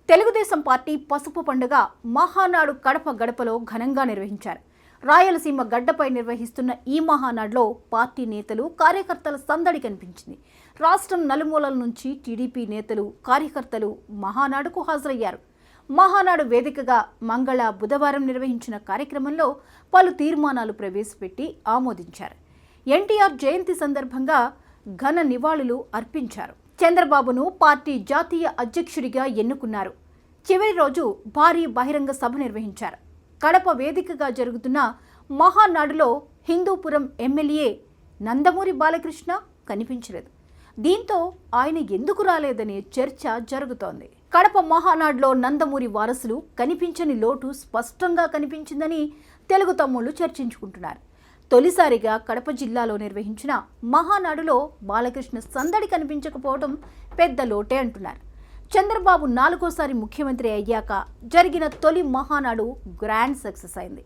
Telugu Desam party పసుపు పండుగ మహానాడు కడప గడపలో ఘనంగా నిర్వహించారు. రాయలసీమ గడ్డపై నిర్వహిస్తున్న ఈ మహానాడులో పార్టీ నేతలు, కార్యకర్తల సందడి కనిపించింది. రాష్ట్రం నలుమూలల నుంచి టీడీపీ నేతలు, కార్యకర్తలు మహానాడుకు హాజరయ్యారు. మహానాడు వేదికగా మంగళ, బుధవారం నిర్వహించిన కార్యక్రమంలో పలు తీర్మానాలు ప్రవేశపెట్టి ఆమోదించారు. ఎన్టీఆర్ జయంతి సందర్భంగా ఘన నివాళులు అర్పించారు. చంద్రబాబును పార్టీ జాతీయ అధ్యక్షుడిగా ఎన్నుకున్నారు. చివరి రోజు భారీ బహిరంగ సభ నిర్వహించారు. కడప వేదికగా జరుగుతున్న మహానాడులో హిందూపురం ఎమ్మెల్యే నందమూరి బాలకృష్ణ కనిపించలేదు. దీంతో ఆయన ఎందుకు రాలేదనే చర్చ జరుగుతోంది. కడప మహానాడులో నందమూరి వారసులు కనిపించని లోటు స్పష్టంగా కనిపించిందని తెలుగు తమ్ముళ్లు చర్చించుకుంటున్నారు. తొలిసారిగా కడప జిల్లాలో నిర్వహించిన మహానాడులో బాలకృష్ణ సందడి కనిపించకపోవడం పెద్ద లోటే అంటున్నారు. చంద్రబాబు 4వ ముఖ్యమంత్రి అయ్యాక జరిగిన తొలి మహానాడు గ్రాండ్ సక్సెస్ అయింది.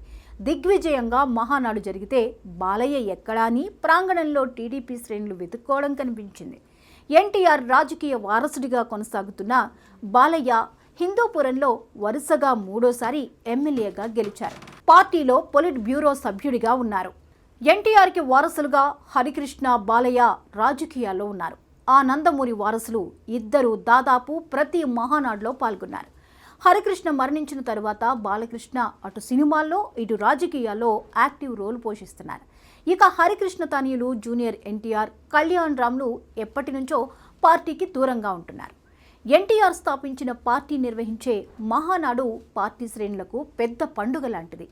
దిగ్విజయంగా మహానాడు జరిగితే బాలయ్య ఎక్కడా అని ప్రాంగణంలో టీడీపీ శ్రేణులు వెతుక్కోవడం కనిపించింది. ఎన్టీఆర్ రాజకీయ వారసుడిగా కొనసాగుతున్న బాలయ్య హిందూపురంలో వరుసగా 3వ ఎమ్మెల్యేగా గెలిచారు. పార్టీలో పొలిట్ బ్యూరో సభ్యుడిగా ఉన్నారు. ఎన్టీఆర్కి వారసులుగా హరికృష్ణ, బాలయ్య రాజకీయాల్లో ఉన్నారు. ఆ నందమూరి వారసులు ఇద్దరు దాదాపు ప్రతి మహానాడులో పాల్గొన్నారు. హరికృష్ణ మరణించిన తరువాత బాలకృష్ణ అటు సినిమాల్లో, ఇటు రాజకీయాల్లో యాక్టివ్ రోల్ పోషిస్తున్నారు. ఇక హరికృష్ణ తనయులు జూనియర్ ఎన్టీఆర్, కళ్యాణ్ రామ్లు ఎప్పటి నుంచో పార్టీకి దూరంగా ఉంటున్నారు. ఎన్టీఆర్ స్థాపించిన పార్టీ నిర్వహించే మహానాడు పార్టీ శ్రేణులకు పెద్ద పండుగ లాంటిది.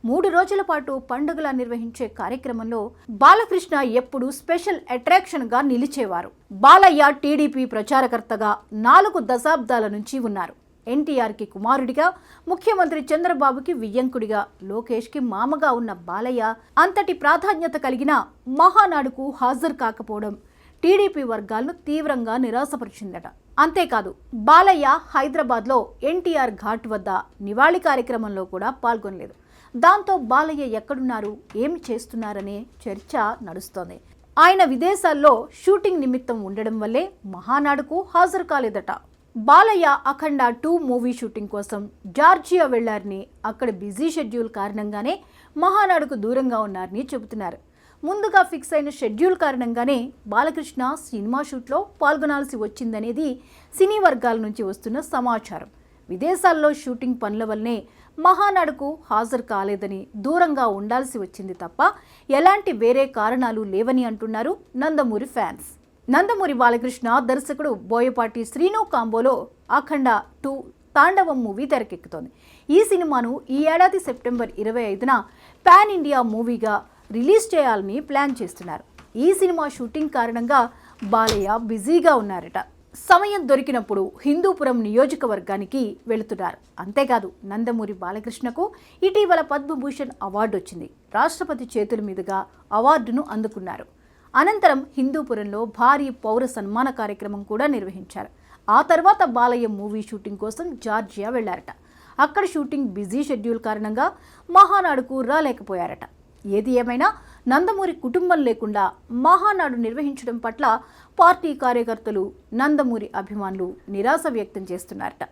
3 రోజుల పాటు పండుగలా నిర్వహించే కార్యక్రమంలో బాలకృష్ణ ఎప్పుడూ స్పెషల్ అట్రాక్షన్గా నిలిచేవారు. బాలయ్య టీడీపీ ప్రచారకర్తగా 4 దశాబ్దాల నుంచి ఉన్నారు. ఎన్టీఆర్కి కుమారుడిగా, ముఖ్యమంత్రి చంద్రబాబుకి వియ్యంకుడిగా, లోకేష్కి మామగా ఉన్న బాలయ్య అంతటి ప్రాధాన్యత కలిగిన మహానాడుకు హాజరు కాకపోవడం టీడీపీ వర్గాలను తీవ్రంగా నిరాశపరిచిందట. అంతేకాదు, బాలయ్య హైదరాబాద్లో ఎన్టీఆర్ ఘాట్ వద్ద నివాళి కార్యక్రమంలో కూడా పాల్గొనలేదు. దాంతో బాలయ్య ఎక్కడున్నారు, ఏమి చేస్తున్నారనే చర్చ నడుస్తోంది. ఆయన విదేశాల్లో షూటింగ్ నిమిత్తం ఉండడం వల్లే మహానాడుకు హాజరు కాలేదట. బాలయ్య అఖండ 2 మూవీ షూటింగ్ కోసం జార్జియా వెళ్లారని, అక్కడ బిజీ షెడ్యూల్ కారణంగానే మహానాడుకు దూరంగా ఉన్నారని చెబుతున్నారు. ముందుగా ఫిక్స్ అయిన షెడ్యూల్ కారణంగానే బాలకృష్ణ సినిమా షూట్లో పాల్గొనాల్సి వచ్చిందనేది సినీ వర్గాల నుంచి వస్తున్న సమాచారం. విదేశాల్లో షూటింగ్ పనుల వల్లనే మహానాడుకు హాజరు కాలేదని, దూరంగా ఉండాల్సి వచ్చింది తప్ప ఎలాంటి వేరే కారణాలు లేవని అంటున్నారు నందమూరి ఫ్యాన్స్. నందమూరి బాలకృష్ణ దర్శకుడు బోయపాటి శ్రీను కాంబోలో అఖండ 2 తాండవం మూవీ తెరకెక్కుతోంది. ఈ సినిమాను ఈ ఏడాది సెప్టెంబర్ 25న పాన్ ఇండియా మూవీగా రిలీజ్ చేయాలని ప్లాన్ చేస్తున్నారు. ఈ సినిమా షూటింగ్ కారణంగా బాలయ్య బిజీగా ఉన్నారట. సమయం దొరికినప్పుడు హిందూపురం నియోజకవర్గానికి వెళుతున్నారు. అంతేకాదు, నందమూరి బాలకృష్ణకు ఇటీవల పద్మభూషణ్ అవార్డు వచ్చింది. రాష్ట్రపతి చేతుల మీదుగా అవార్డును అందుకున్నారు. అనంతరం హిందూపురంలో భారీ పౌర సన్మాన కార్యక్రమం కూడా నిర్వహించారు. ఆ తర్వాత బాలయ్య మూవీ షూటింగ్ కోసం జార్జియా వెళ్లారట. అక్కడ షూటింగ్ బిజీ షెడ్యూల్ కారణంగా మహానాడుకు రాలేకపోయారట. ఏది ఏమైనా నందమూరి కుటుంబం లేకుండా మహానాడు నిర్వహించడం పట్ల పార్టీ కార్యకర్తలు, నందమూరి అభిమానులు నిరాశ వ్యక్తం చేస్తున్నారట.